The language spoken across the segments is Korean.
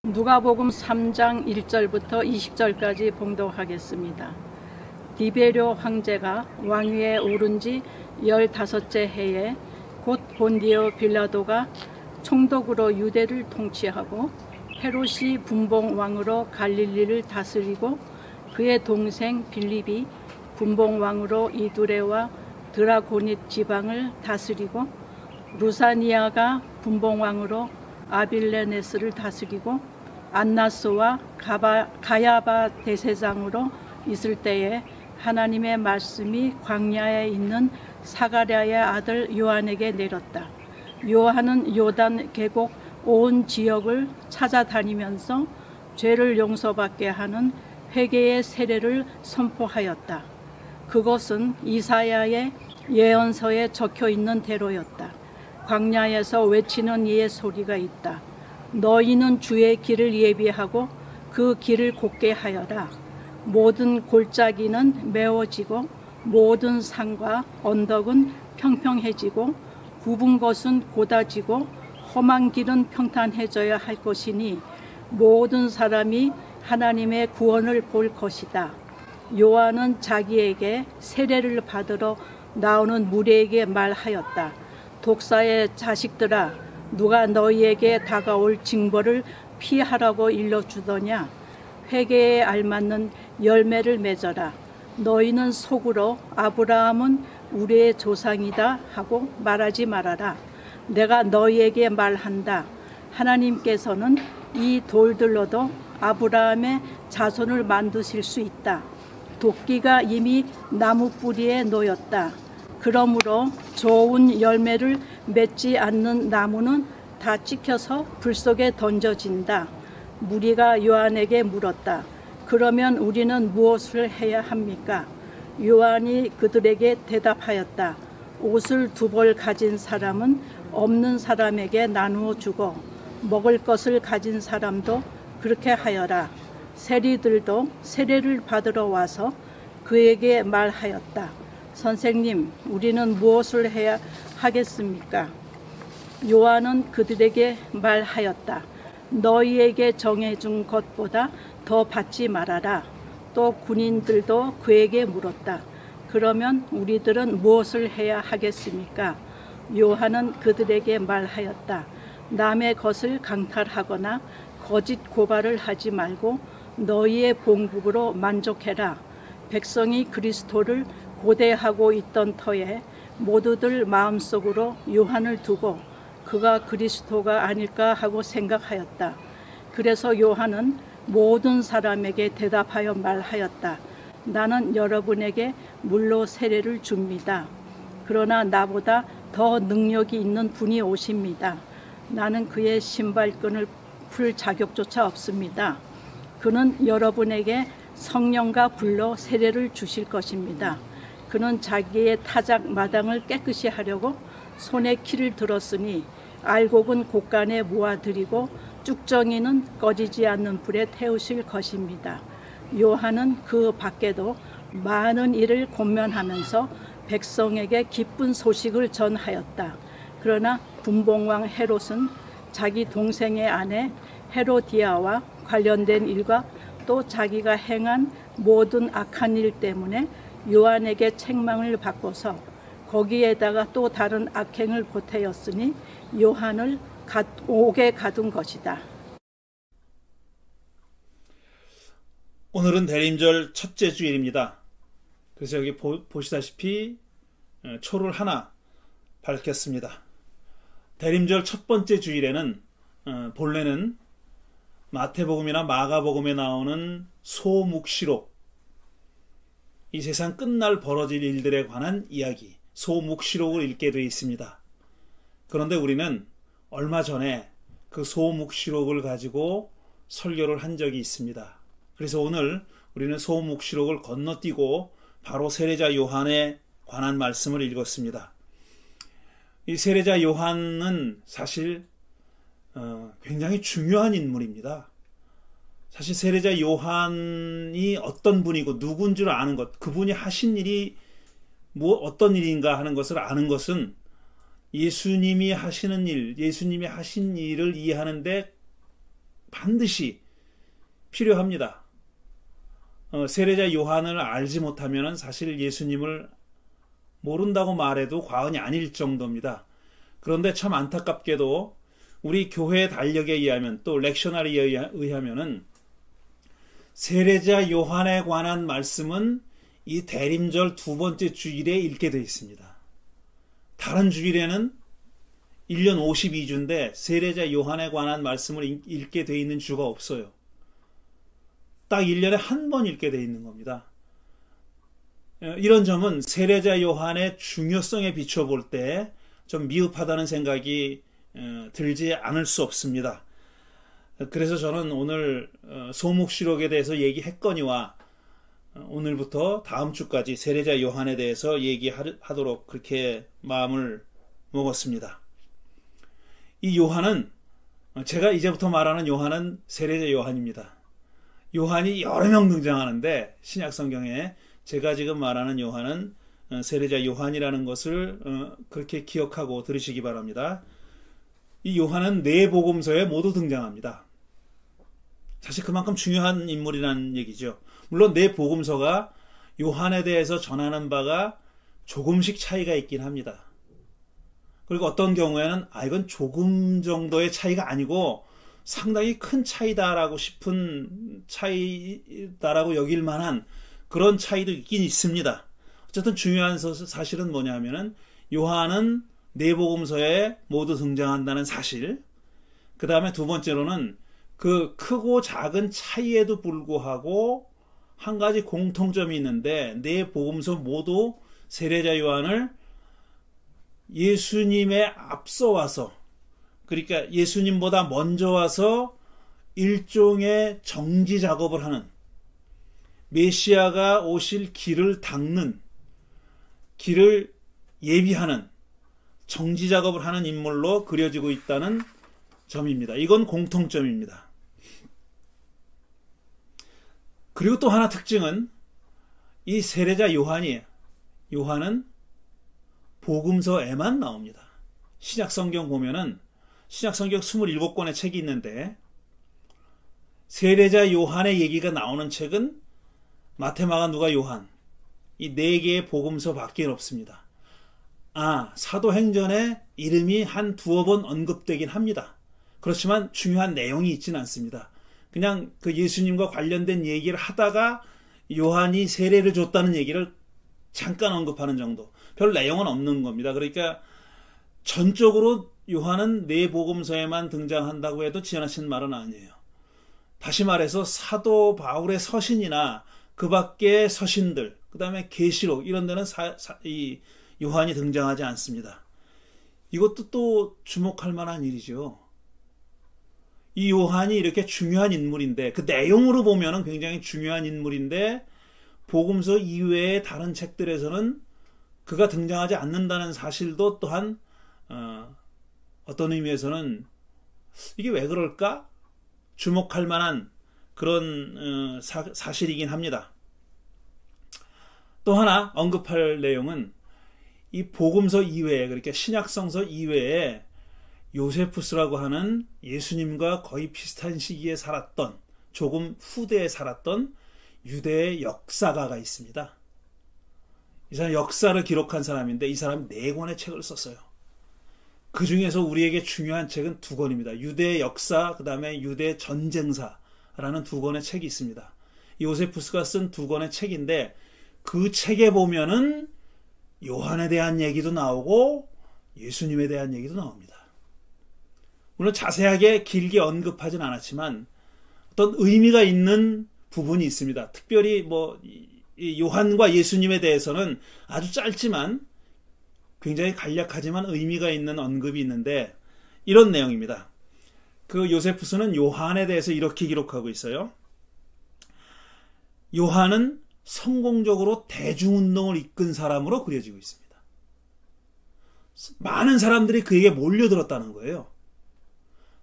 누가복음 3장 1절부터 20절까지 봉독하겠습니다. 디베료 황제가 왕위에 오른 지 15째 해에 곧 본디오 빌라도가 총독으로 유대를 통치하고 헤롯이 분봉왕으로 갈릴리를 다스리고 그의 동생 빌립이 분봉왕으로 이두레와 드라고닛 지방을 다스리고 루사니아가 분봉왕으로 아빌레네스를 다스리고 안나스와 가야바 대제사장으로 있을 때에 하나님의 말씀이 광야에 있는 사가랴의 아들 요한에게 내렸다. 요한은 요단 계곡 온 지역을 찾아다니면서 죄를 용서받게 하는 회개의 세례를 선포하였다. 그것은 이사야의 예언서에 적혀 있는 대로였다. 광야에서 외치는 이의 소리가 있다. 너희는 주의 길을 예비하고 그 길을 곧게 하여라. 모든 골짜기는 메워지고 모든 산과 언덕은 평평해지고 굽은 것은 곧아지고 험한 길은 평탄해져야 할 것이니 모든 사람이 하나님의 구원을 볼 것이다. 요한은 자기에게 세례를 받으러 나오는 무리에게 말하였다. 독사의 자식들아, 누가 너희에게 다가올 징벌을 피하라고 일러주더냐? 회개에 알맞는 열매를 맺어라. 너희는 속으로 아브라함은 우리의 조상이다 하고 말하지 말아라. 내가 너희에게 말한다. 하나님께서는 이 돌들로도 아브라함의 자손을 만드실 수 있다. 도끼가 이미 나무 뿌리에 놓였다. 그러므로 좋은 열매를 맺지 않는 나무는 다 찍혀서 불 속에 던져진다. 무리가 요한에게 물었다. 그러면 우리는 무엇을 해야 합니까? 요한이 그들에게 대답하였다. 옷을 2벌 가진 사람은 없는 사람에게 나누어 주고 먹을 것을 가진 사람도 그렇게 하여라. 세리들도 세례를 받으러 와서 그에게 말하였다. 선생님, 우리는 무엇을 해야 하겠습니까? 요한은 그들에게 말하였다. 너희에게 정해준 것보다 더 받지 말아라. 또 군인들도 그에게 물었다. 그러면 우리들은 무엇을 해야 하겠습니까? 요한은 그들에게 말하였다. 남의 것을 강탈하거나 거짓 고발을 하지 말고 너희의 봉급으로 만족해라. 백성이 그리스도를 고대하고 있던 터에 모두들 마음속으로 요한을 두고 그가 그리스도가 아닐까 하고 생각하였다. 그래서 요한은 모든 사람에게 대답하여 말하였다. 나는 여러분에게 물로 세례를 줍니다. 그러나 나보다 더 능력이 있는 분이 오십니다. 나는 그의 신발끈을 풀 자격조차 없습니다. 그는 여러분에게 성령과 불로 세례를 주실 것입니다. 그는 자기의 타작 마당을 깨끗이 하려고 손에 키를 들었으니 알곡은 곳간에 모아들이고 쭉정이는 꺼지지 않는 불에 태우실 것입니다. 요한은 그 밖에도 많은 일을 권면하면서 백성에게 기쁜 소식을 전하였다. 그러나 분봉왕 헤롯은 자기 동생의 아내 헤로디아와 관련된 일과 또 자기가 행한 모든 악한 일 때문에 요한에게 책망을 받고서 거기에다가 또 다른 악행을 보태었으니 요한을 옥에 가둔 것이다. 오늘은 대림절 첫째 주일입니다. 그래서 여기 보시다시피 초를 하나 밝혔습니다. 대림절 첫 번째 주일에는 본래는 마태복음이나 마가복음에 나오는 소묵시록, 이 세상 끝날 벌어질 일들에 관한 이야기, 소묵시록을 읽게 되어 있습니다. 그런데 우리는 얼마 전에 그 소묵시록을 가지고 설교를 한 적이 있습니다. 그래서 오늘 우리는 소묵시록을 건너뛰고 바로 세례자 요한에 관한 말씀을 읽었습니다. 이 세례자 요한은 사실 굉장히 중요한 인물입니다. 사실 세례자 요한이 어떤 분이고 누군 줄 아는 것, 그분이 하신 일이 어떤 일인가 하는 것을 아는 것은 예수님이 하시는 일, 예수님이 하신 일을 이해하는데 반드시 필요합니다. 세례자 요한을 알지 못하면 사실 예수님을 모른다고 말해도 과언이 아닐 정도입니다. 그런데 참 안타깝게도 우리 교회의 달력에 의하면 또 렉셔너리에 의하면은 세례자 요한에 관한 말씀은 이 대림절 두 번째 주일에 읽게 되어 있습니다. 다른 주일에는 1년 52주인데 세례자 요한에 관한 말씀을 읽게 되어 있는 주가 없어요. 딱 1년에 한 번 읽게 되어 있는 겁니다. 이런 점은 세례자 요한의 중요성에 비춰볼 때 좀 미흡하다는 생각이 들지 않을 수 없습니다. 그래서 저는 오늘 소묵시록에 대해서 얘기했거니와 오늘부터 다음 주까지 세례자 요한에 대해서 얘기하도록 그렇게 마음을 먹었습니다. 이 요한은, 제가 이제부터 말하는 요한은 세례자 요한입니다. 요한이 여러 명 등장하는데 신약 성경에 제가 지금 말하는 요한은 세례자 요한이라는 것을 그렇게 기억하고 들으시기 바랍니다. 이 요한은 네 복음서에 모두 등장합니다. 사실 그만큼 중요한 인물이라는 얘기죠. 물론 네 복음서가 요한에 대해서 전하는 바가 조금씩 차이가 있긴 합니다. 그리고 어떤 경우에는 이건 조금 정도의 차이가 아니고 상당히 큰 차이다라고 싶은 차이다라고 여길 만한 그런 차이도 있긴 있습니다. 어쨌든 중요한 사실은 뭐냐면은 요한은 네 복음서에 모두 등장한다는 사실, 그 다음에 두 번째로는 그 크고 작은 차이에도 불구하고 한 가지 공통점이 있는데 네 복음서 모두 세례자 요한을 예수님에 앞서 와서, 그러니까 예수님보다 먼저 와서 일종의 정지 작업을 하는, 메시아가 오실 길을 닦는, 길을 예비하는 정지 작업을 하는 인물로 그려지고 있다는 점입니다. 이건 공통점입니다. 그리고 또 하나 특징은 이 세례자 요한은 복음서에만 나옵니다. 신약성경 보면은 신약성경 27권의 책이 있는데 세례자 요한의 얘기가 나오는 책은 마태, 마가, 누가, 요한, 이 네 개의 복음서밖에 없습니다. 사도행전에 이름이 한 두어 번 언급되긴 합니다. 그렇지만 중요한 내용이 있지는 않습니다. 그냥 그 예수님과 관련된 얘기를 하다가 요한이 세례를 줬다는 얘기를 잠깐 언급하는 정도, 별 내용은 없는 겁니다. 그러니까 전적으로 요한은 네 복음서에만 등장한다고 해도 지나친 말은 아니에요. 다시 말해서 사도 바울의 서신이나 그 밖의 서신들, 그 다음에 계시록 이런 데는 이 요한이 등장하지 않습니다. 이것도 또 주목할 만한 일이죠. 이 요한이 이렇게 중요한 인물인데, 그 내용으로 보면은 굉장히 중요한 인물인데 복음서 이외의 다른 책들에서는 그가 등장하지 않는다는 사실도 또한 어떤 의미에서는 이게 왜 그럴까? 주목할 만한 그런 사실이긴 합니다. 또 하나 언급할 내용은 이 복음서 이외에, 그러니까 신약성서 이외에 요세푸스라고 하는 예수님과 거의 비슷한 시기에 살았던, 조금 후대에 살았던 유대의 역사가가 있습니다. 이 사람 역사를 기록한 사람인데 이 사람이 4권의 책을 썼어요. 그 중에서 우리에게 중요한 책은 2권입니다. 유대 역사, 그 다음에 유대 전쟁사라는 2권의 책이 있습니다. 요세푸스가 쓴 2권의 책인데 그 책에 보면은 요한에 대한 얘기도 나오고 예수님에 대한 얘기도 나옵니다. 물론 자세하게 길게 언급하진 않았지만 어떤 의미가 있는 부분이 있습니다. 특별히 이 요한과 예수님에 대해서는 아주 짧지만 굉장히 간략하지만 의미가 있는 언급이 있는데 이런 내용입니다. 그 요세푸스는 요한에 대해서 이렇게 기록하고 있어요. 요한은 성공적으로 대중운동을 이끈 사람으로 그려지고 있습니다. 많은 사람들이 그에게 몰려들었다는 거예요.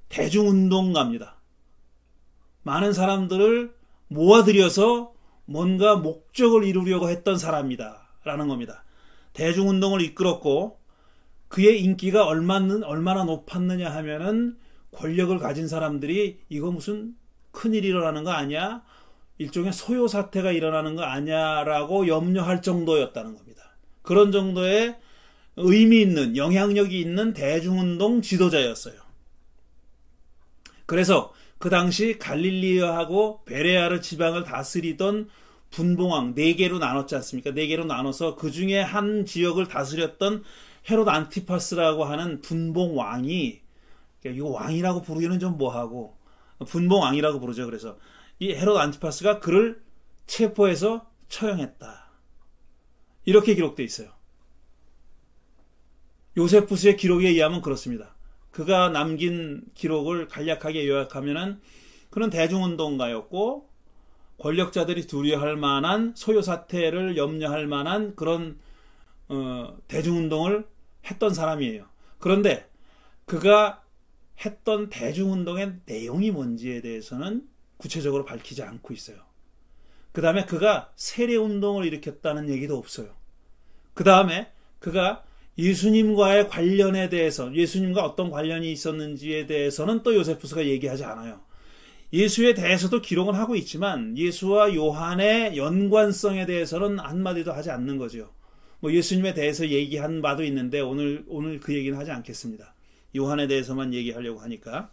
대중운동가입니다. 많은 사람들을 모아들여서 뭔가 목적을 이루려고 했던 사람이다 라는 겁니다. 대중운동을 이끌었고 그의 인기가 얼마나 높았느냐 하면은 권력을 가진 사람들이 이거 무슨 큰일이 일어나는 거 아니야? 일종의 소요 사태가 일어나는 거 아니야라고 염려할 정도였다는 겁니다. 그런 정도의 의미 있는, 영향력이 있는 대중운동 지도자였어요. 그래서 그 당시 갈릴리하고 베레아르 지방을 다스리던 분봉왕 4개로 나눴지 않습니까? 4개로 나눠서 그 중에 한 지역을 다스렸던 헤롯 안티파스라고 하는 분봉왕이, 이거 왕이라고 부르기는 좀 뭐하고 분봉왕이라고 부르죠. 그래서 이 헤롯 안티파스가 그를 체포해서 처형했다. 이렇게 기록되어 있어요. 요세푸스의 기록에 의하면 그렇습니다. 그가 남긴 기록을 간략하게 요약하면은 그는 대중운동가였고 권력자들이 두려워할 만한 소요 사태를 염려할 만한 그런 대중운동을 했던 사람이에요. 그런데 그가 했던 대중운동의 내용이 뭔지에 대해서는 구체적으로 밝히지 않고 있어요. 그 다음에 그가 세례운동을 일으켰다는 얘기도 없어요. 그 다음에 그가 예수님과의 관련에 대해서, 예수님과 어떤 관련이 있었는지에 대해서는 또 요세푸스가 얘기하지 않아요. 예수에 대해서도 기록은 하고 있지만 예수와 요한의 연관성에 대해서는 한마디도 하지 않는 거죠. 뭐 예수님에 대해서 얘기한 바도 있는데 오늘 그 얘기는 하지 않겠습니다. 요한에 대해서만 얘기하려고 하니까.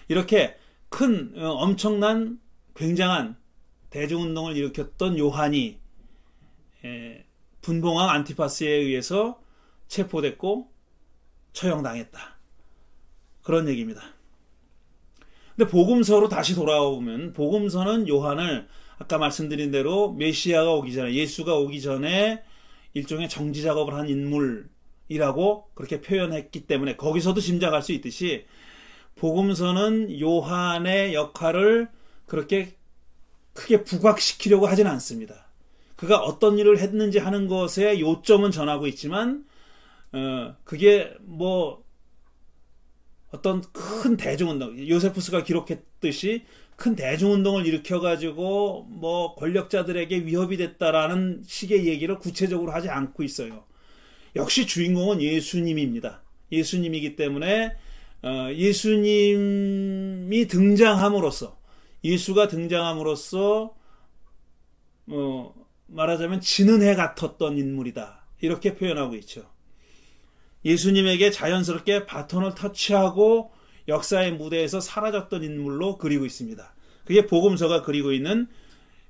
이렇게 큰 엄청난 굉장한 대중운동을 일으켰던 요한이 분봉왕 안티파스에 의해서 체포됐고 처형당했다. 그런 얘기입니다. 근데 복음서로 다시 돌아오면 복음서는 요한을 아까 말씀드린 대로 메시아가 오기 전에, 예수가 오기 전에 일종의 정지 작업을 한 인물이라고 그렇게 표현했기 때문에 거기서도 짐작할 수 있듯이 복음서는 요한의 역할을 그렇게 크게 부각시키려고 하진 않습니다. 그가 어떤 일을 했는지 하는 것에 요점은 전하고 있지만 그게 뭐 어떤 큰 대중운동, 요세푸스가 기록했듯이 큰 대중운동을 일으켜가지고 뭐 권력자들에게 위협이 됐다라는 식의 얘기를 구체적으로 하지 않고 있어요. 역시 주인공은 예수님입니다. 예수님이기 때문에 예수님이 등장함으로써, 예수가 등장함으로써 말하자면 지는 해 같았던 인물이다. 이렇게 표현하고 있죠. 예수님에게 자연스럽게 바톤을 터치하고 역사의 무대에서 사라졌던 인물로 그리고 있습니다. 그게 복음서가 그리고 있는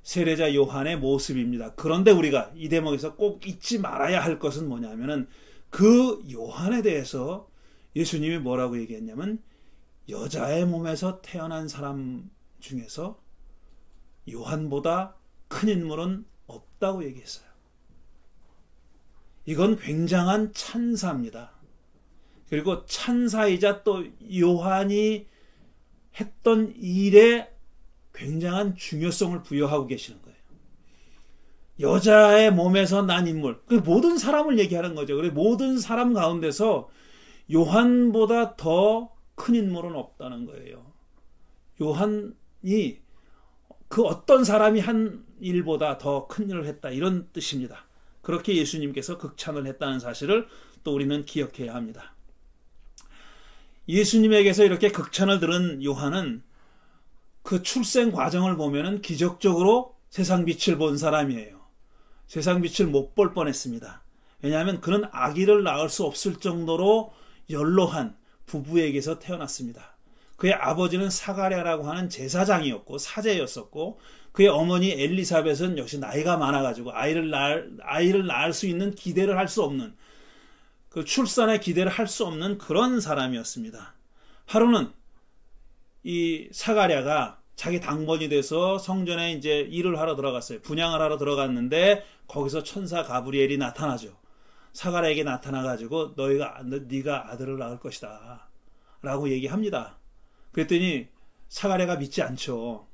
세례자 요한의 모습입니다. 그런데 우리가 이 대목에서 꼭 잊지 말아야 할 것은 뭐냐면은 그 요한에 대해서 예수님이 뭐라고 얘기했냐면 여자의 몸에서 태어난 사람 중에서 요한보다 큰 인물은 없다고 얘기했어요. 이건 굉장한 찬사입니다. 그리고 찬사이자 또 요한이 했던 일에 굉장한 중요성을 부여하고 계시는 거예요. 여자의 몸에서 난 인물, 모든 사람을 얘기하는 거죠. 그리고 모든 사람 가운데서 요한보다 더 큰 인물은 없다는 거예요. 요한이 그 어떤 사람이 한 일보다 더 큰 일을 했다, 이런 뜻입니다. 그렇게 예수님께서 극찬을 했다는 사실을 또 우리는 기억해야 합니다. 예수님에게서 이렇게 극찬을 들은 요한은 그 출생 과정을 보면은 기적적으로 세상 빛을 본 사람이에요. 세상 빛을 못 볼 뻔했습니다. 왜냐하면 그는 아기를 낳을 수 없을 정도로 연로한 부부에게서 태어났습니다. 그의 아버지는 사가랴라고 하는 제사장이었고 사제였었고 그의 어머니 엘리사벳은 역시 나이가 많아가지고 아이를 낳을 수 있는 기대를 할 수 없는, 그 출산에 기대를 할 수 없는 그런 사람이었습니다. 하루는 이 사가랴가 자기 당번이 돼서 성전에 이제 일을 하러 들어갔어요. 분향을 하러 들어갔는데 거기서 천사 가브리엘이 나타나죠. 사가랴에게 나타나가지고 네가 아들을 낳을 것이다 라고 얘기합니다. 그랬더니 사가랴가 믿지 않죠.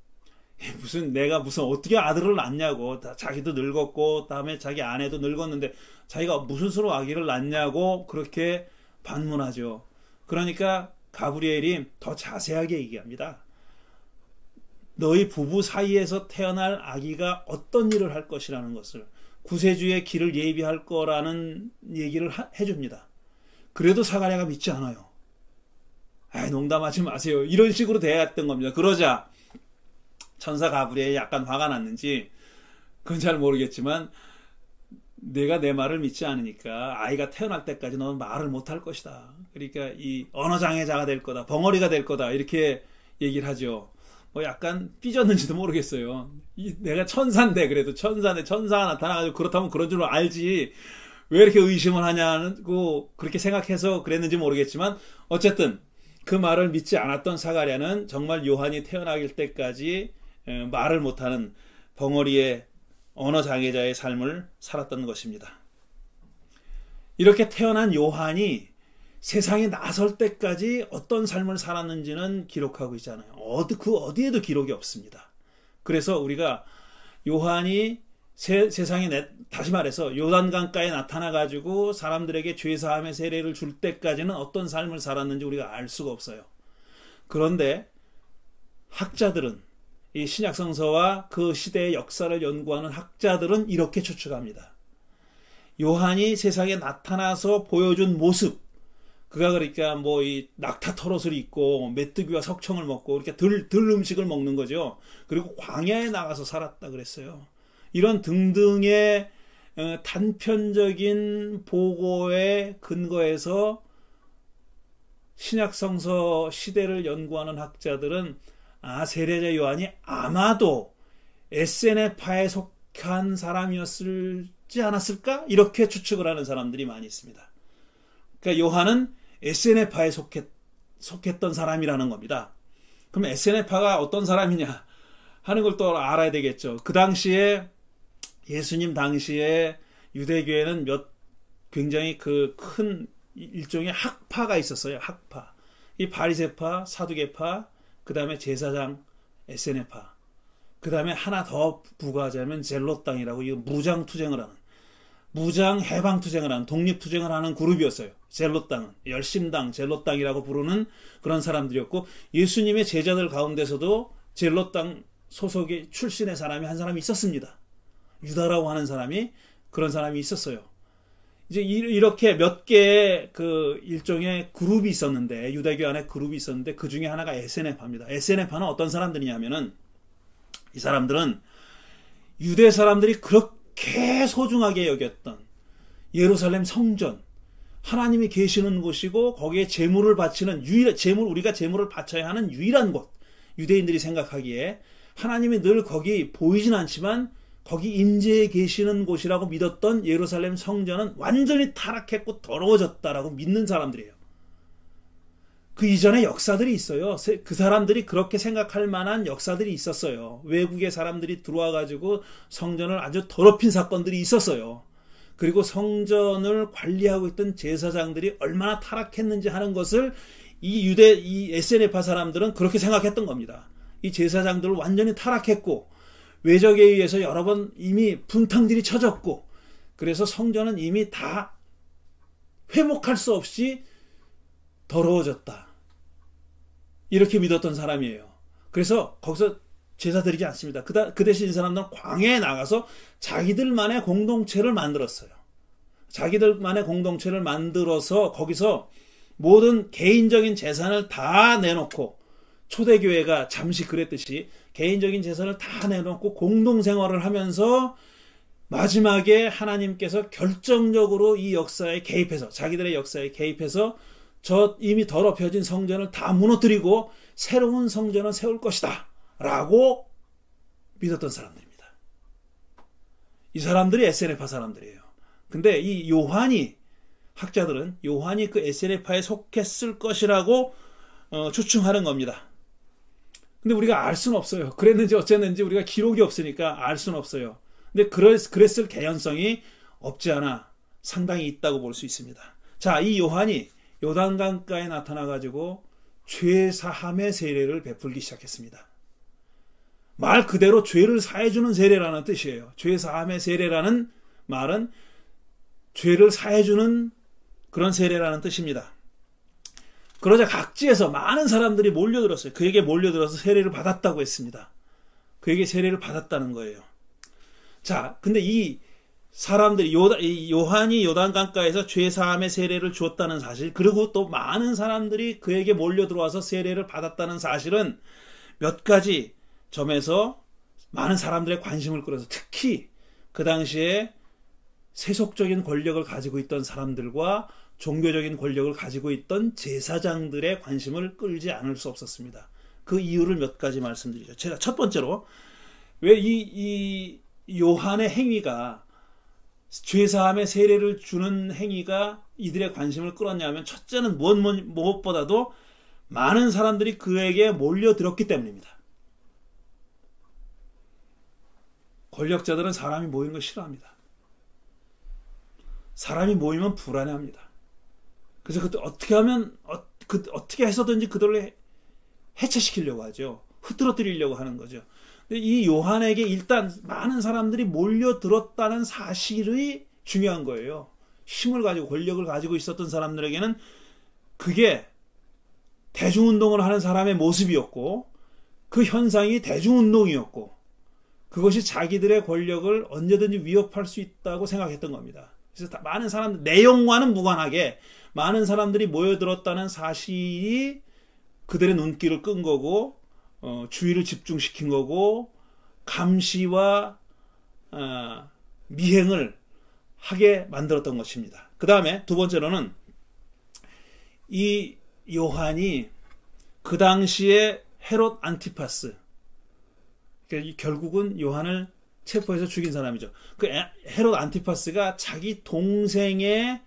내가 어떻게 아들을 낳냐고, 자기도 늙었고 다음에 자기 아내도 늙었는데 자기가 무슨 수로 아기를 낳냐고 그렇게 반문하죠. 그러니까 가브리엘이 더 자세하게 얘기합니다. 너희 부부 사이에서 태어날 아기가 어떤 일을 할 것이라는 것을, 구세주의 길을 예비할 거라는 얘기를 해줍니다. 그래도 사가랴가 믿지 않아요. 아이, 농담하지 마세요. 이런 식으로 대했던 겁니다. 그러자 천사 가브리엘이 약간 화가 났는지 그건 잘 모르겠지만 내가 내 말을 믿지 않으니까 아이가 태어날 때까지 너는 말을 못할 것이다. 그러니까 이 언어장애자가 될 거다. 벙어리가 될 거다. 이렇게 얘기를 하죠. 뭐 약간 삐졌는지도 모르겠어요. 내가 천사인데, 그래도 천사인데 천사가 나타나가지고 그렇다면 그런 줄 알지 왜 이렇게 의심을 하냐고 그렇게 생각해서 그랬는지 모르겠지만 어쨌든 그 말을 믿지 않았던 사가랴는 정말 요한이 태어나길 때까지 말을 못하는 벙어리의 언어장애자의 삶을 살았던 것입니다. 이렇게 태어난 요한이 세상에 나설 때까지 어떤 삶을 살았는지는 기록하고 있잖아요. 그 어디에도 기록이 없습니다. 그래서 우리가 요한이 세상에 다시 말해서 요단강가에 나타나가지고 사람들에게 죄사함의 세례를 줄 때까지는 어떤 삶을 살았는지 우리가 알 수가 없어요. 그런데 학자들은 이 신약성서와 그 시대의 역사를 연구하는 학자들은 이렇게 추측합니다. 요한이 세상에 나타나서 보여준 모습, 그가 그러니까 뭐 이 낙타 털옷을 입고 메뚜기와 석청을 먹고 이렇게 들 음식을 먹는 거죠. 그리고 광야에 나가서 살았다 그랬어요. 이런 등등의 단편적인 보고에 근거해서 신약성서 시대를 연구하는 학자들은 세례자 요한이 아마도 에세네파에 속한 사람이었지 않았을까? 이렇게 추측을 하는 사람들이 많이 있습니다. 그러니까 요한은 에세네파에 속했던 사람이라는 겁니다. 그럼 에세네파가 어떤 사람이냐 하는 걸 또 알아야 되겠죠. 그 당시에 예수님 당시에 유대교에는 굉장히 그 큰 일종의 학파가 있었어요. 학파. 이 바리새파, 사두개파, 그 다음에 제사장 에세네파, 그 다음에 하나 더 부과하자면 젤롯당이라고 이 무장투쟁을 하는, 무장해방투쟁을 하는, 독립투쟁을 하는 그룹이었어요. 젤롯당은 열심당, 젤롯당이라고 부르는 그런 사람들이었고, 예수님의 제자들 가운데서도 젤롯당 소속의 출신의 사람이 한 사람이 있었습니다. 유다라고 하는 사람이, 그런 사람이 있었어요. 이제 이렇게 몇 개의 그 일종의 그룹이 있었는데, 유대교 안에 그룹이 있었는데, 그 중에 하나가 에세네파입니다. 에세네파는 어떤 사람들이냐면은, 이 사람들은 유대 사람들이 그렇게 소중하게 여겼던 예루살렘 성전, 하나님이 계시는 곳이고, 거기에 제물을 바치는 우리가 제물을 바쳐야 하는 유일한 곳, 유대인들이 생각하기에 하나님이 늘 거기 보이진 않지만 거기 임재해 계시는 곳이라고 믿었던 예루살렘 성전은 완전히 타락했고 더러워졌다라고 믿는 사람들이에요. 그 이전에 역사들이 있어요. 그 사람들이 그렇게 생각할 만한 역사들이 있었어요. 외국의 사람들이 들어와가지고 성전을 아주 더럽힌 사건들이 있었어요. 그리고 성전을 관리하고 있던 제사장들이 얼마나 타락했는지 하는 것을 이 에세네파 사람들은 그렇게 생각했던 겁니다. 이 제사장들을 완전히 타락했고, 외적에 의해서 여러 번 이미 분탕질이 쳐졌고, 그래서 성전은 이미 다 회복할 수 없이 더러워졌다. 이렇게 믿었던 사람이에요. 그래서 거기서 제사 드리지 않습니다. 그 대신 이 사람들은 광야에 나가서 자기들만의 공동체를 만들었어요. 자기들만의 공동체를 만들어서 거기서 모든 개인적인 재산을 다 내놓고, 초대교회가 잠시 그랬듯이 개인적인 재산을 다 내놓고 공동생활을 하면서 마지막에 하나님께서 결정적으로 이 역사에 개입해서, 자기들의 역사에 개입해서 저 이미 더럽혀진 성전을 다 무너뜨리고 새로운 성전을 세울 것이다 라고 믿었던 사람들입니다. 이 사람들이 에세네파 사람들이에요. 근데 이 학자들은 요한이 그 에세네파에 속했을 것이라고 추측하는 겁니다. 근데 우리가 알 수는 없어요. 그랬는지 어쨌는지 우리가 기록이 없으니까 알 수는 없어요. 근데 그랬을 개연성이 없지 않아 상당히 있다고 볼 수 있습니다. 자, 이 요한이 요단강가에 나타나가지고 죄사함의 세례를 베풀기 시작했습니다. 말 그대로 죄를 사해주는 세례라는 뜻이에요. 죄사함의 세례라는 말은 죄를 사해주는 그런 세례라는 뜻입니다. 그러자 각지에서 많은 사람들이 몰려들었어요. 그에게 몰려들어서 세례를 받았다고 했습니다. 그에게 세례를 받았다는 거예요. 자, 근데 이 사람들이 요한이 요단강가에서 죄사함의 세례를 주었다는 사실, 그리고 또 많은 사람들이 그에게 몰려 들어와서 세례를 받았다는 사실은 몇 가지 점에서 많은 사람들의 관심을 끌어서, 특히 그 당시에 세속적인 권력을 가지고 있던 사람들과 종교적인 권력을 가지고 있던 제사장들의 관심을 끌지 않을 수 없었습니다. 그 이유를 몇 가지 말씀드리죠. 제가 첫 번째로 왜 이 요한의 행위가, 죄사함의 세례를 주는 행위가 이들의 관심을 끌었냐면, 첫째는 무엇보다도 많은 사람들이 그에게 몰려들었기 때문입니다. 권력자들은 사람이 모이는 걸 싫어합니다. 사람이 모이면 불안해합니다. 그래서 그때 어떻게 해서든지 그들을 해체시키려고 하죠. 흐트러뜨리려고 하는 거죠. 이 요한에게 일단 많은 사람들이 몰려들었다는 사실이 중요한 거예요. 힘을 가지고 권력을 가지고 있었던 사람들에게는 그게 대중운동을 하는 사람의 모습이었고, 그 현상이 대중운동이었고, 그것이 자기들의 권력을 언제든지 위협할 수 있다고 생각했던 겁니다. 그래서 많은 사람들, 내용과는 무관하게 많은 사람들이 모여들었다는 사실이 그들의 눈길을 끈 거고, 주의를 집중시킨 거고, 감시와 미행을 하게 만들었던 것입니다. 그 다음에 두 번째로는 이 요한이 그 당시에 헤롯 안티파스, 그러니까 결국은 요한을 체포해서 죽인 사람이죠. 그 헤롯 안티파스가 자기 동생의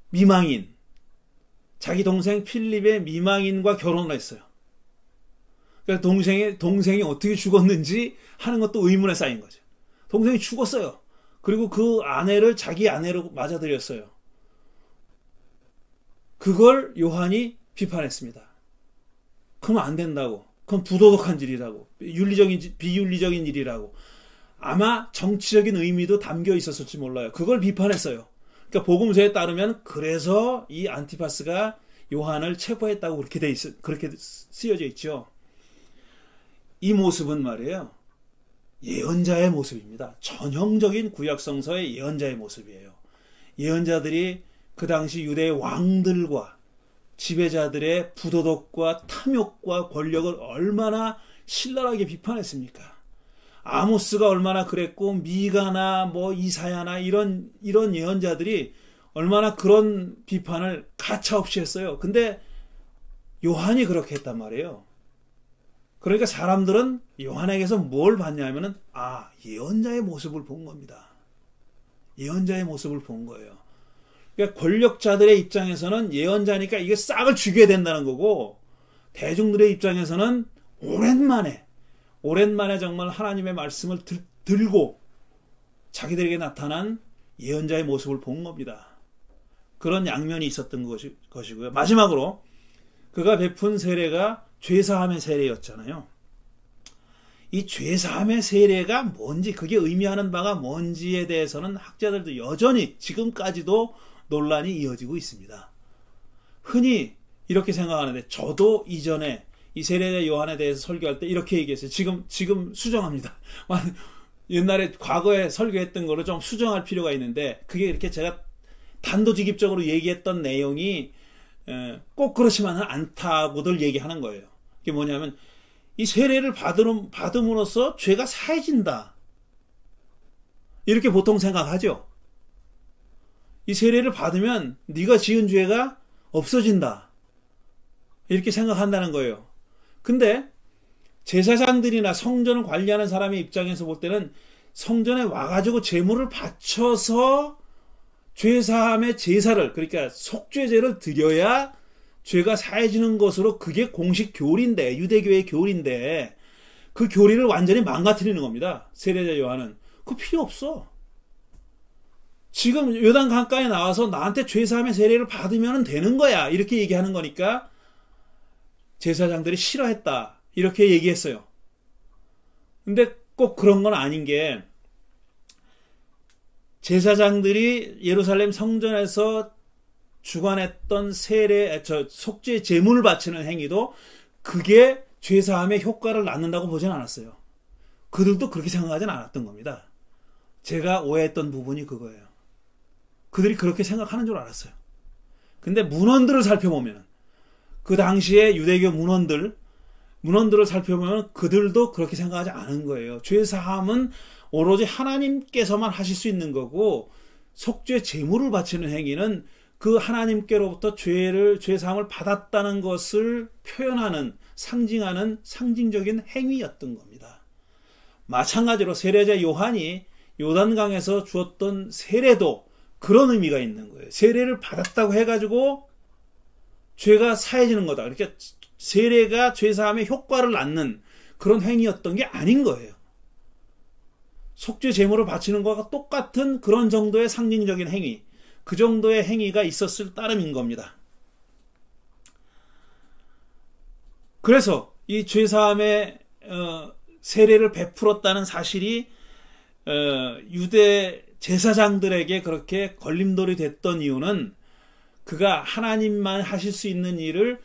미망인, 자기 동생 필립의 미망인과 결혼을 했어요. 그래서 동생이 어떻게 죽었는지 하는 것도 의문에 쌓인 거죠. 동생이 죽었어요. 그리고 그 아내를 자기 아내로 맞아들였어요. 그걸 요한이 비판했습니다. 그러면 안 된다고. 그건 부도덕한 일이라고. 비윤리적인 일이라고. 아마 정치적인 의미도 담겨 있었을지 몰라요. 그걸 비판했어요. 그러니까 복음서에 따르면 그래서 이 안티파스가 요한을 체포했다고 그렇게 쓰여져 있죠. 이 모습은 말이에요, 예언자의 모습입니다. 전형적인 구약성서의 예언자의 모습이에요. 예언자들이 그 당시 유대의 왕들과 지배자들의 부도덕과 탐욕과 권력을 얼마나 신랄하게 비판했습니까? 아모스가 얼마나 그랬고, 미가나 이사야나 이런 예언자들이 얼마나 그런 비판을 가차없이 했어요. 근데 요한이 그렇게 했단 말이에요. 그러니까 사람들은 요한에게서 뭘 봤냐면은, 예언자의 모습을 본 겁니다. 예언자의 모습을 본 거예요. 그러니까 권력자들의 입장에서는 예언자니까 이게 싹을 죽여야 된다는 거고, 대중들의 입장에서는 오랜만에 정말 하나님의 말씀을 들고 자기들에게 나타난 예언자의 모습을 본 겁니다. 그런 양면이 있었던 것이고요. 마지막으로 그가 베푼 세례가 죄사함의 세례였잖아요. 이 죄사함의 세례가 뭔지, 그게 의미하는 바가 뭔지에 대해서는 학자들도 여전히 지금까지도 논란이 이어지고 있습니다. 흔히 이렇게 생각하는데, 저도 이전에 이 세례자 요한에 대해서 설교할 때 이렇게 얘기했어요. 지금 수정합니다. 옛날에 과거에 설교했던 거를 좀 수정할 필요가 있는데, 그게 이렇게 제가 단도직입적으로 얘기했던 내용이 꼭 그렇지만은 않다고들 얘기하는 거예요. 그게 뭐냐면, 이 세례를 받음으로써 죄가 사해진다, 이렇게 보통 생각하죠. 이 세례를 받으면 네가 지은 죄가 없어진다, 이렇게 생각한다는 거예요. 근데 제사장들이나 성전을 관리하는 사람의 입장에서 볼 때는, 성전에 와가지고 제물을 바쳐서 죄사함의 제사를, 그러니까 속죄제를 드려야 죄가 사해지는 것으로, 그게 공식 교리인데, 유대교의 교리인데, 그 교리를 완전히 망가뜨리는 겁니다. 세례자 요한은. 그거 필요 없어. 지금 요단 강가에 나와서 나한테 죄사함의 세례를 받으면 되는 거야, 이렇게 얘기하는 거니까 제사장들이 싫어했다, 이렇게 얘기했어요. 근데 꼭 그런 건 아닌 게, 제사장들이 예루살렘 성전에서 주관했던 속죄 제물을 바치는 행위도 그게 죄사함의 효과를 낳는다고 보진 않았어요. 그들도 그렇게 생각하진 않았던 겁니다. 제가 오해했던 부분이 그거예요. 그들이 그렇게 생각하는 줄 알았어요. 근데 문헌들을 살펴보면, 그 당시에 유대교 문헌들을 살펴보면 그들도 그렇게 생각하지 않은 거예요. 죄사함은 오로지 하나님께서만 하실 수 있는 거고, 속죄 제물을 바치는 행위는 그 하나님께로부터 죄사함을 받았다는 것을 표현하는, 상징하는 상징적인 행위였던 겁니다. 마찬가지로 세례자 요한이 요단강에서 주었던 세례도 그런 의미가 있는 거예요. 세례를 받았다고 해가지고 죄가 사해지는 거다. 그러니까 세례가 죄사함의 효과를 낳는 그런 행위였던 게 아닌 거예요. 속죄 제물을 바치는 것과 똑같은 그런 정도의 상징적인 행위, 그 정도의 행위가 있었을 따름인 겁니다. 그래서 이 죄사함의 세례를 베풀었다는 사실이 유대 제사장들에게 그렇게 걸림돌이 됐던 이유는, 그가 하나님만 하실 수 있는 일을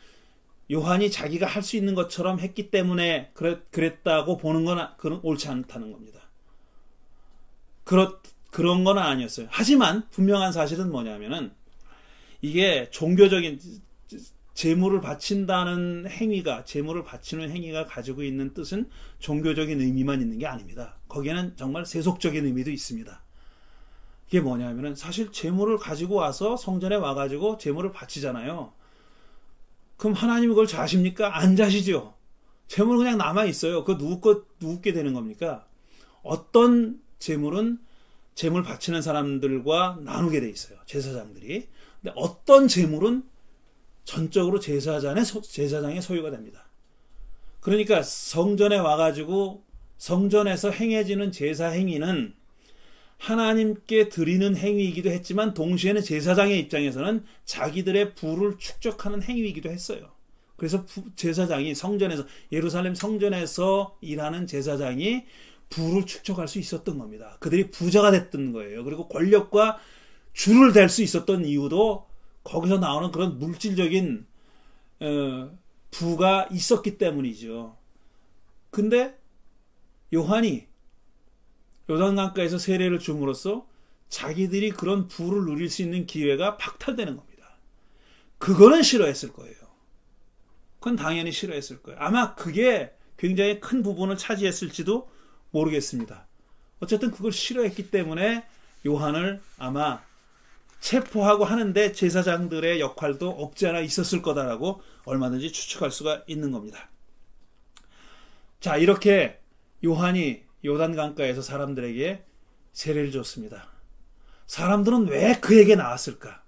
요한이 자기가 할 수 있는 것처럼 했기 때문에 그랬다고 보는 건 옳지 않다는 겁니다. 그런 건 아니었어요. 하지만 분명한 사실은 뭐냐면은, 이게 종교적인 제물을 바친다는 행위가, 제물을 바치는 행위가 가지고 있는 뜻은 종교적인 의미만 있는 게 아닙니다. 거기에는 정말 세속적인 의미도 있습니다. 이게 뭐냐면은, 사실 제물을 가지고 와서 성전에 와가지고 제물을 바치잖아요. 그럼 하나님이 그걸 자십니까? 안 자시죠. 제물은 그냥 남아있어요. 그거 누구께 되는 겁니까? 어떤 제물은 제물 바치는 사람들과 나누게 돼 있어요. 제사장들이. 근데 어떤 제물은 전적으로 제사장의 소유가 됩니다. 그러니까 성전에 와가지고 성전에서 행해지는 제사 행위는 하나님께 드리는 행위이기도 했지만, 동시에는 제사장의 입장에서는 자기들의 부를 축적하는 행위이기도 했어요. 그래서 제사장이 예루살렘 성전에서 일하는 제사장이 부를 축적할 수 있었던 겁니다. 그들이 부자가 됐던 거예요. 그리고 권력과 줄을 댈 수 있었던 이유도 거기서 나오는 그런 물질적인 부가 있었기 때문이죠. 근데 요한이 요단강가에서 세례를 줌으로써 자기들이 그런 부를 누릴 수 있는 기회가 박탈되는 겁니다. 그거는 싫어했을 거예요. 그건 당연히 싫어했을 거예요. 아마 그게 굉장히 큰 부분을 차지했을지도 모르겠습니다. 어쨌든 그걸 싫어했기 때문에 요한을 아마 체포하고 하는데 제사장들의 역할도 없지 않아 있었을 거다라고 얼마든지 추측할 수가 있는 겁니다. 자, 이렇게 요한이 요단강가에서 사람들에게 세례를 줬습니다. 사람들은 왜 그에게 나왔을까?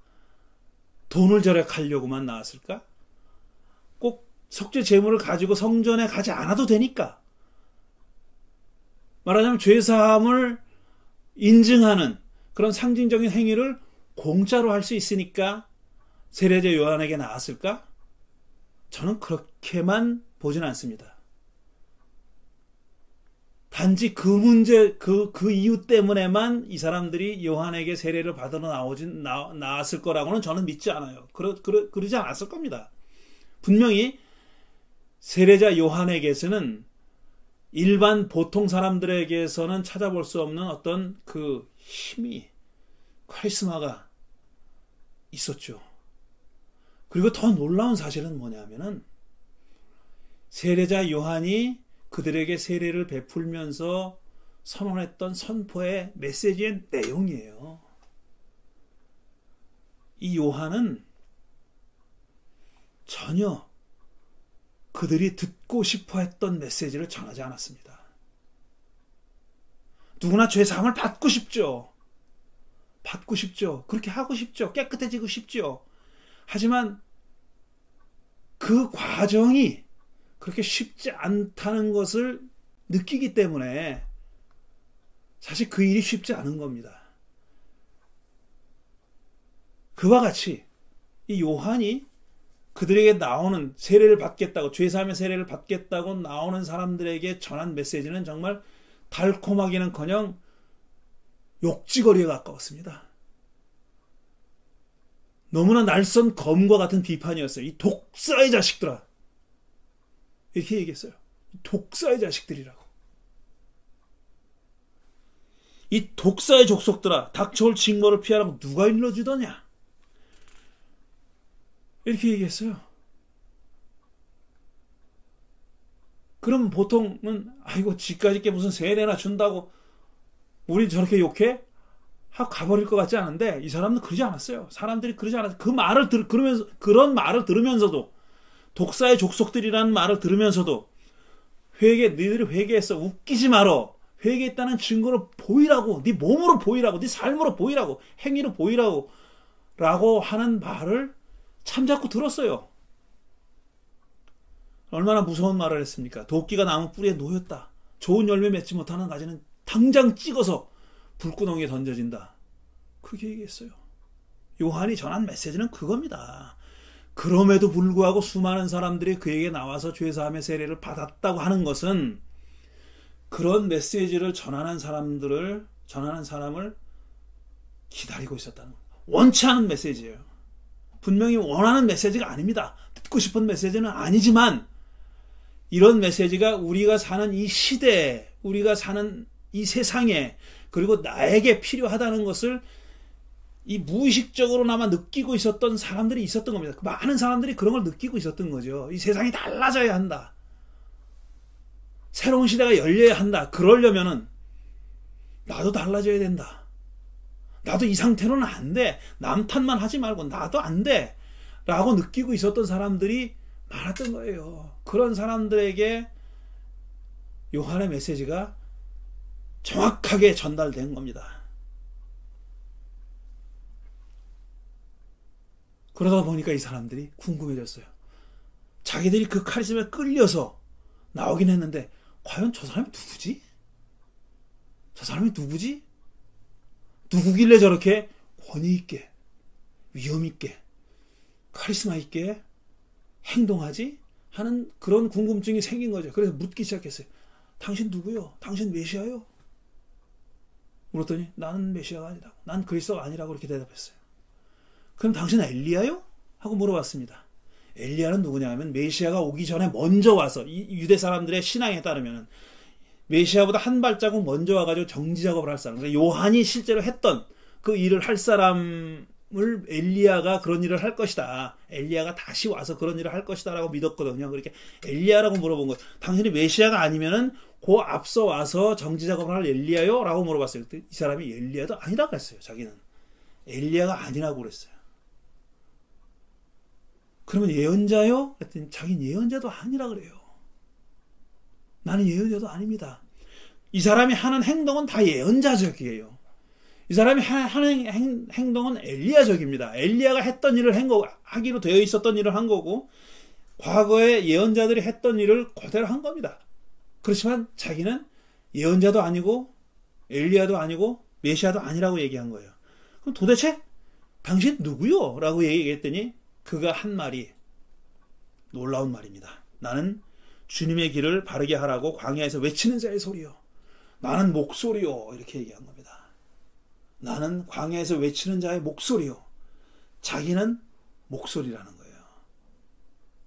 돈을 절약하려고만 나왔을까? 꼭 속죄 제물을 가지고 성전에 가지 않아도 되니까. 말하자면 죄사함을 인증하는 그런 상징적인 행위를 공짜로 할 수 있으니까 세례자 요한에게 나왔을까? 저는 그렇게만 보진 않습니다. 단지 그 문제, 그 이유 때문에만 이 사람들이 요한에게 세례를 받으러 나왔을 거라고는 저는 믿지 않아요. 그러지 않았을 겁니다. 분명히 세례자 요한에게서는 일반 보통 사람들에게서는 찾아볼 수 없는 어떤 그 힘이, 카리스마가 있었죠. 그리고 더 놀라운 사실은 뭐냐면은, 세례자 요한이 그들에게 세례를 베풀면서 선언했던 선포의 메시지의 내용이에요. 이 요한은 전혀 그들이 듣고 싶어 했던 메시지를 전하지 않았습니다. 누구나 죄사함을 받고 싶죠. 받고 싶죠. 그렇게 하고 싶죠. 깨끗해지고 싶죠. 하지만 그 과정이 그렇게 쉽지 않다는 것을 느끼기 때문에 사실 그 일이 쉽지 않은 겁니다. 그와 같이 이 요한이 그들에게 나오는 세례를 받겠다고, 죄사함의 세례를 받겠다고 나오는 사람들에게 전한 메시지는 정말 달콤하기는커녕 욕지거리에 가까웠습니다. 너무나 날선 검과 같은 비판이었어요. 이 독사의 자식들아, 이렇게 얘기했어요. 독사의 자식들이라고. 이 독사의 족속들아, 닥쳐올 징벌을 피하라고 누가 일러주더냐? 이렇게 얘기했어요. 그럼 보통은 아이고 지까지 게 무슨 세례나 준다고 우리 저렇게 욕해? 하고 가버릴 것 같지 않은데 이 사람은 그러지 않았어요. 사람들이 그러지 않았어요. 그런 말을 들으면서도 독사의 족속들이라는 말을 들으면서도 너희들이 회개했어. 웃기지 말어. 회개했다는 증거를 보이라고. 네 몸으로 보이라고. 네 삶으로 보이라고. 행위로 보이라고. 라고 하는 말을 참잡고 들었어요. 얼마나 무서운 말을 했습니까? 도끼가 나무 뿌리에 놓였다. 좋은 열매 맺지 못하는 가지는 당장 찍어서 불구덩이에 던져진다. 그렇게 얘기했어요. 요한이 전한 메시지는 그겁니다. 그럼에도 불구하고 수많은 사람들이 그에게 나와서 죄사함의 세례를 받았다고 하는 것은 그런 메시지를 전하는 사람을 기다리고 있었다는 겁니다. 원치 않은 메시지예요. 분명히 원하는 메시지가 아닙니다. 듣고 싶은 메시지는 아니지만 이런 메시지가 우리가 사는 이 시대에, 우리가 사는 이 세상에, 그리고 나에게 필요하다는 것을 이 무의식적으로나마 느끼고 있었던 사람들이 있었던 겁니다. 많은 사람들이 그런 걸 느끼고 있었던 거죠. 이 세상이 달라져야 한다. 새로운 시대가 열려야 한다. 그러려면은 나도 달라져야 된다. 나도 이 상태로는 안 돼. 남 탓만 하지 말고 나도 안 돼. 라고 느끼고 있었던 사람들이 많았던 거예요. 그런 사람들에게 요한의 메시지가 정확하게 전달된 겁니다. 그러다 보니까 이 사람들이 궁금해졌어요. 자기들이 그 카리스마에 끌려서 나오긴 했는데 과연 저 사람이 누구지? 저 사람이 누구지? 누구길래 저렇게 권위 있게, 위험 있게, 카리스마 있게 행동하지? 하는 그런 궁금증이 생긴 거죠. 그래서 묻기 시작했어요. 당신 누구요? 당신 메시아요? 물었더니 나는 메시아가 아니다. 난 그리스도가 아니라고 그렇게 대답했어요. 그럼 당신 엘리야요? 하고 물어봤습니다. 엘리야는 누구냐 하면 메시아가 오기 전에 먼저 와서 이 유대 사람들의 신앙에 따르면 메시아보다 한 발자국 먼저 와가지고 정지 작업을 할 사람. 그러니까 요한이 실제로 했던 그 일을 할 사람을 엘리야가 그런 일을 할 것이다. 엘리야가 다시 와서 그런 일을 할 것이다 라고 믿었거든요. 그렇게 엘리야라고 물어본 거예요. 당신이 메시아가 아니면은 그 앞서 와서 정지 작업을 할 엘리야요? 라고 물어봤어요. 이 사람이 엘리야도 아니라고 했어요. 자기는 엘리야가 아니라고 그랬어요. 그러면 예언자요? 그랬더니 자기는 예언자도 아니라 그래요. 나는 예언자도 아닙니다. 이 사람이 하는 행동은 다 예언자적이에요. 이 사람이 하는 행동은 엘리야적입니다. 엘리야가 했던 일을 하기로 되어 있었던 일을 한 거고 과거에 예언자들이 했던 일을 그대로 한 겁니다. 그렇지만 자기는 예언자도 아니고 엘리야도 아니고 메시아도 아니라고 얘기한 거예요. 그럼 도대체 당신 누구요? 라고 얘기했더니 그가 한 말이 놀라운 말입니다. 나는 주님의 길을 바르게 하라고 광야에서 외치는 자의 소리요. 나는 목소리요. 이렇게 얘기한 겁니다. 나는 광야에서 외치는 자의 목소리요. 자기는 목소리라는 거예요.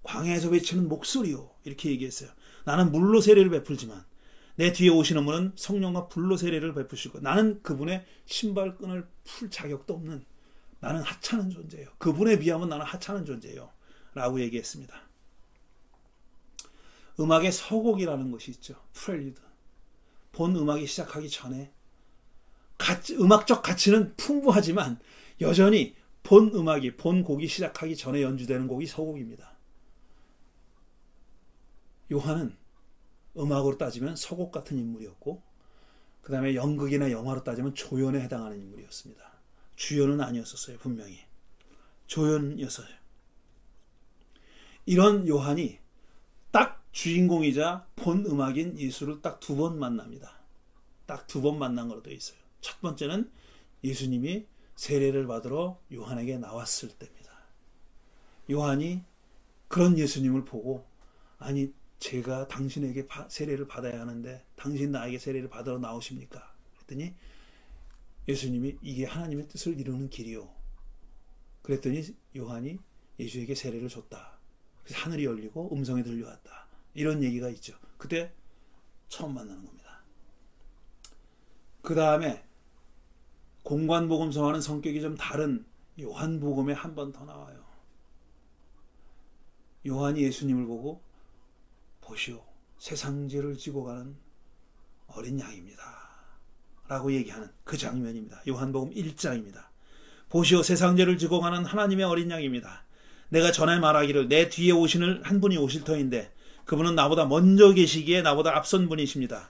광야에서 외치는 목소리요. 이렇게 얘기했어요. 나는 물로 세례를 베풀지만 내 뒤에 오시는 분은 성령과 불로 세례를 베푸실 거예요. 나는 그분의 신발끈을 풀 자격도 없는 나는 하찮은 존재예요. 그분에 비하면 나는 하찮은 존재예요. 라고 얘기했습니다. 음악의 서곡이라는 것이 있죠. 프렐리드. 본 음악이 시작하기 전에 음악적 가치는 풍부하지만 여전히 본 곡이 시작하기 전에 연주되는 곡이 서곡입니다. 요한은 음악으로 따지면 서곡 같은 인물이었고 그 다음에 연극이나 영화로 따지면 조연에 해당하는 인물이었습니다. 주연은 아니었었어요. 분명히. 조연이었어요. 이런 요한이 딱 주인공이자 본 음악인 예수를 딱 2번 만납니다. 딱 2번 만난 걸로 되어 있어요. 첫 번째는 예수님이 세례를 받으러 요한에게 나왔을 때입니다. 요한이 그런 예수님을 보고 아니 제가 당신에게 세례를 받아야 하는데 당신 나에게 세례를 받으러 나오십니까? 그랬더니 예수님이 이게 하나님의 뜻을 이루는 길이요. 그랬더니 요한이 예수에게 세례를 줬다. 그래서 하늘이 열리고 음성이 들려왔다. 이런 얘기가 있죠. 그때 처음 만나는 겁니다. 그 다음에 공관복음서와는 성격이 좀 다른 요한복음에 한 번 더 나와요. 요한이 예수님을 보고 보시오, 세상죄를 지고 가는 어린 양입니다 라고 얘기하는 그 장면입니다. 요한복음 1장입니다. 보시오, 세상죄를 지고 가는 하나님의 어린 양입니다. 내가 전에 말하기를 내 뒤에 오시는 한 분이 오실 터인데 그분은 나보다 먼저 계시기에 나보다 앞선 분이십니다.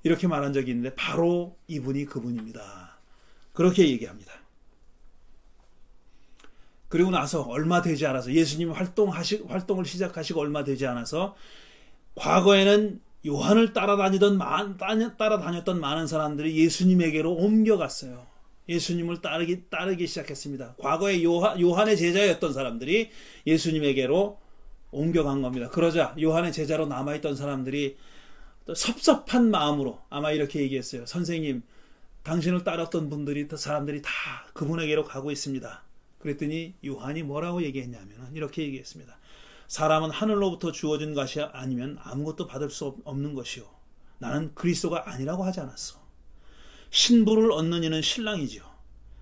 이렇게 말한 적이 있는데 바로 이분이 그분입니다. 그렇게 얘기합니다. 그리고 나서 얼마 되지 않아서 예수님이 활동을 시작하시고 얼마 되지 않아서 과거에는 요한을 따라다녔던 많은 사람들이 예수님에게로 옮겨갔어요. 예수님을 따르기 시작했습니다. 과거에 요한의 제자였던 사람들이 예수님에게로 옮겨간 겁니다. 그러자 요한의 제자로 남아있던 사람들이 또 섭섭한 마음으로 아마 이렇게 얘기했어요. 선생님, 당신을 따랐던 사람들이 다 그분에게로 가고 있습니다. 그랬더니 요한이 뭐라고 얘기했냐면 이렇게 얘기했습니다. 사람은 하늘로부터 주어진 것이 아니면 아무것도 받을 수 없는 것이요. 나는 그리스도가 아니라고 하지 않았어. 신부를 얻는 이는 신랑이지요.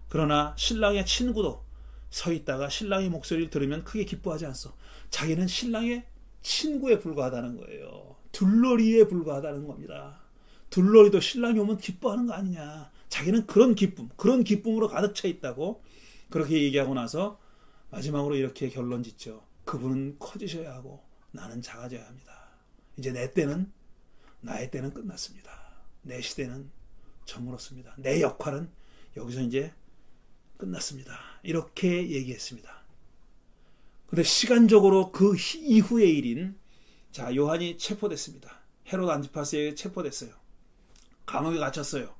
그러나 신랑의 친구도 서 있다가 신랑의 목소리를 들으면 크게 기뻐하지 않소. 자기는 신랑의 친구에 불과하다는 거예요. 둘러리에 불과하다는 겁니다. 둘러리도 신랑이 오면 기뻐하는 거 아니냐. 자기는 그런 기쁨으로 가득 차 있다고 그렇게 얘기하고 나서 마지막으로 이렇게 결론 짓죠. 그분은 커지셔야 하고 나는 작아져야 합니다. 이제 나의 때는 끝났습니다. 내 시대는 저물었습니다. 내 역할은 여기서 이제 끝났습니다. 이렇게 얘기했습니다. 그런데 시간적으로 그 이후의 일인 요한이 체포됐습니다. 헤롯 안티파스에 체포됐어요. 감옥에 갇혔어요.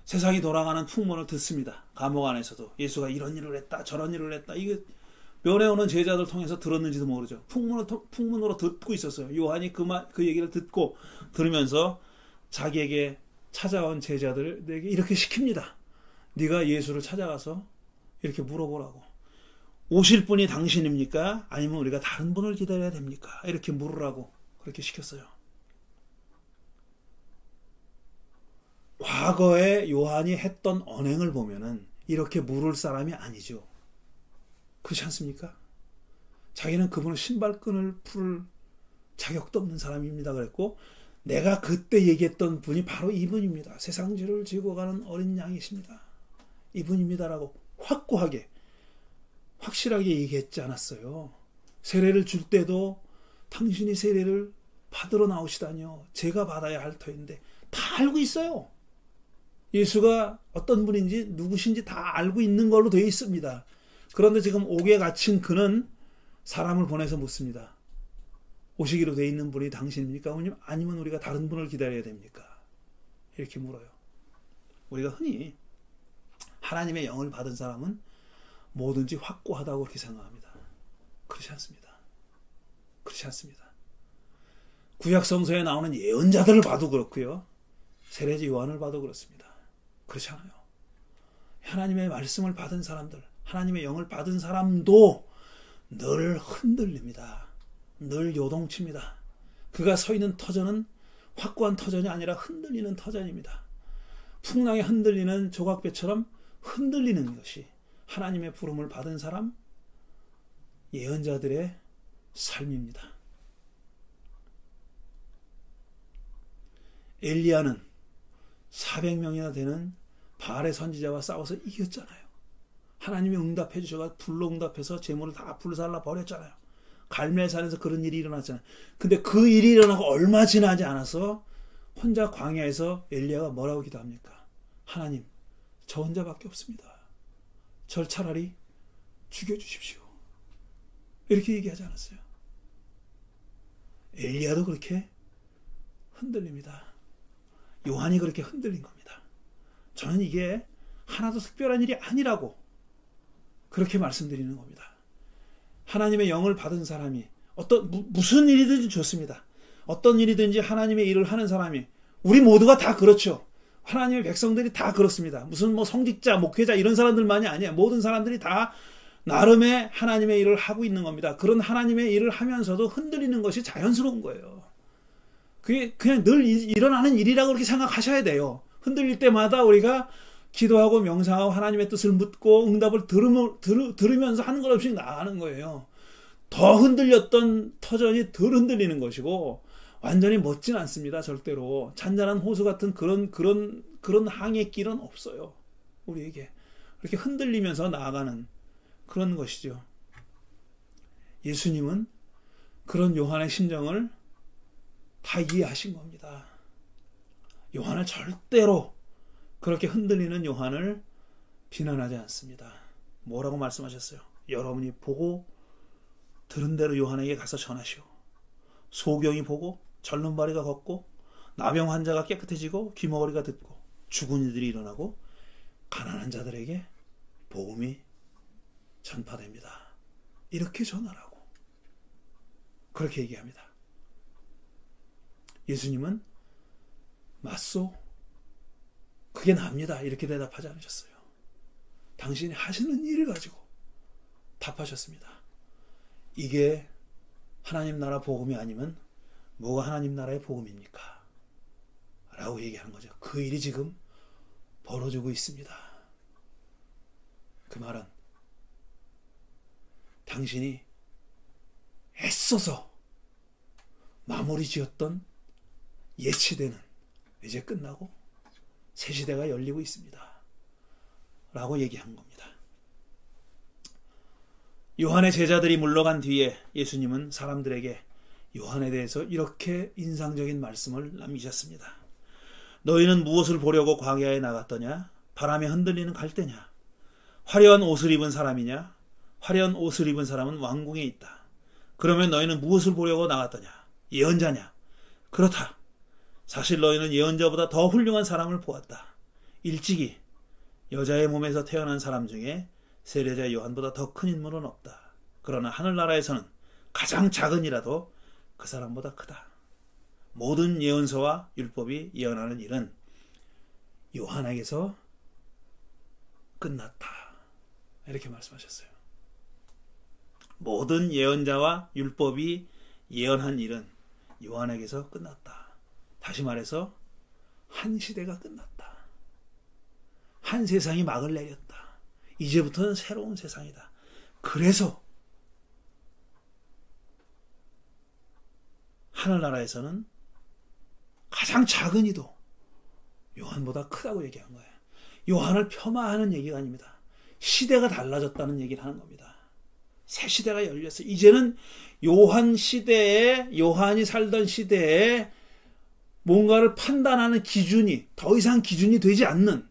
세상이 돌아가는 풍문을 듣습니다. 감옥 안에서도 예수가 이런 일을 했다 저런 일을 했다. 이게 면회 오는 제자들 통해서 들었는지도 모르죠. 풍문으로 듣고 있었어요. 요한이 그 얘기를 들으면서 자기에게 찾아온 제자들에게 이렇게 시킵니다. 네가 예수를 찾아가서 이렇게 물어보라고. 오실 분이 당신입니까? 아니면 우리가 다른 분을 기다려야 됩니까? 이렇게 물으라고 그렇게 시켰어요. 과거에 요한이 했던 언행을 보면은 이렇게 물을 사람이 아니죠. 그렇지 않습니까? 자기는 그분의 신발끈을 풀 자격도 없는 사람입니다. 그랬고 내가 그때 얘기했던 분이 바로 이분입니다. 세상죄를 지고 가는 어린 양이십니다. 이분입니다라고 확실하게 얘기했지 않았어요. 세례를 줄 때도 당신이 세례를 받으러 나오시다니요. 제가 받아야 할 터인데 다 알고 있어요. 예수가 어떤 분인지 누구신지 다 알고 있는 걸로 되어 있습니다. 그런데 지금 옥에 갇힌 그는 사람을 보내서 묻습니다. 오시기로 되어 있는 분이 당신입니까? 아니면 우리가 다른 분을 기다려야 됩니까? 이렇게 물어요. 우리가 흔히 하나님의 영을 받은 사람은 뭐든지 확고하다고 그렇게 생각합니다. 그렇지 않습니다. 그렇지 않습니다. 구약 성서에 나오는 예언자들을 봐도 그렇고요. 세례자 요한을 봐도 그렇습니다. 그렇지 않아요. 하나님의 말씀을 받은 사람들, 하나님의 영을 받은 사람도 늘 흔들립니다. 늘 요동칩니다. 그가 서 있는 터전은 확고한 터전이 아니라 흔들리는 터전입니다. 풍랑에 흔들리는 조각배처럼 흔들리는 것이 하나님의 부름을 받은 사람, 예언자들의 삶입니다. 엘리야는 400명이나 되는 바알의 선지자와 싸워서 이겼잖아요. 하나님이 응답해 주셔서 불로 응답해서 재물을 다 불살라 버렸잖아요. 갈멜산에서 그런 일이 일어났잖아요. 근데 그 일이 일어나고 얼마 지나지 않아서 혼자 광야에서 엘리야가 뭐라고 기도합니까? 하나님, 저 혼자밖에 없습니다. 절 차라리 죽여주십시오. 이렇게 얘기하지 않았어요. 엘리야도 그렇게 흔들립니다. 요한이 그렇게 흔들린 겁니다. 저는 이게 하나도 특별한 일이 아니라고 그렇게 말씀드리는 겁니다. 하나님의 영을 받은 사람이 무슨 일이든지 좋습니다. 어떤 일이든지 하나님의 일을 하는 사람이 우리 모두가 다 그렇죠. 하나님의 백성들이 다 그렇습니다. 무슨 성직자, 목회자 이런 사람들만이 아니에요. 모든 사람들이 다 나름의 하나님의 일을 하고 있는 겁니다. 그런 하나님의 일을 하면서도 흔들리는 것이 자연스러운 거예요. 그게 그냥 늘 일어나는 일이라고 그렇게 생각하셔야 돼요. 흔들릴 때마다 우리가 기도하고 명상하고 하나님의 뜻을 묻고 응답을 들으면서 하는 것 없이 나가는 거예요. 더 흔들렸던 터전이 덜 흔들리는 것이고 완전히 멋진 않습니다. 절대로 잔잔한 호수 같은 그런 항해 길은 없어요. 우리에게 그렇게 흔들리면서 나아가는 그런 것이죠. 예수님은 그런 요한의 심정을 다 이해하신 겁니다. 요한을 절대로 그렇게 흔들리는 요한을 비난하지 않습니다. 뭐라고 말씀하셨어요? 여러분이 보고 들은 대로 요한에게 가서 전하시오. 소경이 보고 절름발이가 걷고 나병 환자가 깨끗해지고 귀머거리가 듣고 죽은 이들이 일어나고 가난한 자들에게 복음이 전파됩니다. 이렇게 전하라고 그렇게 얘기합니다. 예수님은 맞소? 그게 납니다. 이렇게 대답하지 않으셨어요. 당신이 하시는 일을 가지고 답하셨습니다. 이게 하나님 나라 복음이 아니면 뭐가 하나님 나라의 복음입니까? 라고 얘기하는 거죠. 그 일이 지금 벌어지고 있습니다. 그 말은 당신이 애써서 마무리 지었던 옛 시대는 이제 끝나고 새 시대가 열리고 있습니다. 라고 얘기한 겁니다. 요한의 제자들이 물러간 뒤에 예수님은 사람들에게 요한에 대해서 이렇게 인상적인 말씀을 남기셨습니다. 너희는 무엇을 보려고 광야에 나갔더냐? 바람에 흔들리는 갈대냐? 화려한 옷을 입은 사람이냐? 화려한 옷을 입은 사람은 왕궁에 있다. 그러면 너희는 무엇을 보려고 나갔더냐? 예언자냐? 그렇다. 사실 너희는 예언자보다 더 훌륭한 사람을 보았다. 일찍이 여자의 몸에서 태어난 사람 중에 세례자 요한보다 더 큰 인물은 없다. 그러나 하늘나라에서는 가장 작은 이라도 그 사람보다 크다. 모든 예언서와 율법이 예언하는 일은 요한에게서 끝났다. 이렇게 말씀하셨어요. 모든 예언자와 율법이 예언한 일은 요한에게서 끝났다. 다시 말해서 한 시대가 끝났다. 한 세상이 막을 내렸다. 이제부터는 새로운 세상이다. 그래서 하늘나라에서는 가장 작은 이도 요한보다 크다고 얘기한 거예요. 요한을 폄하하는 얘기가 아닙니다. 시대가 달라졌다는 얘기를 하는 겁니다. 새 시대가 열렸어요. 이제는 요한 시대에, 요한이 살던 시대에 뭔가를 판단하는 기준이 더 이상 기준이 되지 않는,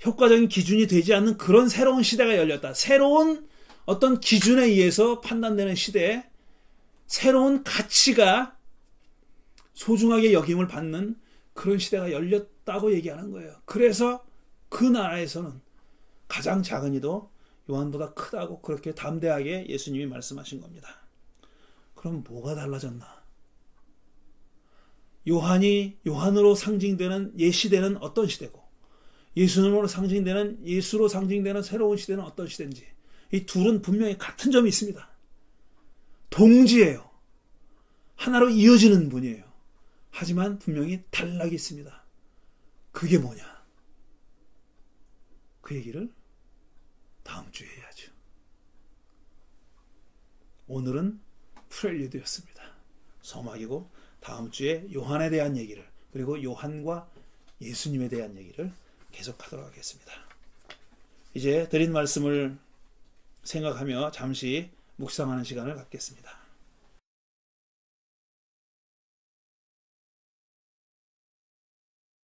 효과적인 기준이 되지 않는 그런 새로운 시대가 열렸다. 새로운 어떤 기준에 의해서 판단되는 시대에 새로운 가치가 소중하게 여김을 받는 그런 시대가 열렸다고 얘기하는 거예요. 그래서 그 나라에서는 가장 작은 이도 요한보다 크다고 그렇게 담대하게 예수님이 말씀하신 겁니다. 그럼 뭐가 달라졌나? 요한으로 상징되는 옛 시대는 어떤 시대고, 예수로 상징되는 새로운 시대는 어떤 시대인지, 이 둘은 분명히 같은 점이 있습니다. 동지예요. 하나로 이어지는 분이에요. 하지만 분명히 단락이 있습니다. 그게 뭐냐? 그 얘기를 다음 주에 해야죠. 오늘은 프렐류드였습니다. 서막이고 다음 주에 요한에 대한 얘기를, 그리고 요한과 예수님에 대한 얘기를 계속하도록 하겠습니다. 이제 드린 말씀을 생각하며 잠시 묵상하는 시간을 갖겠습니다.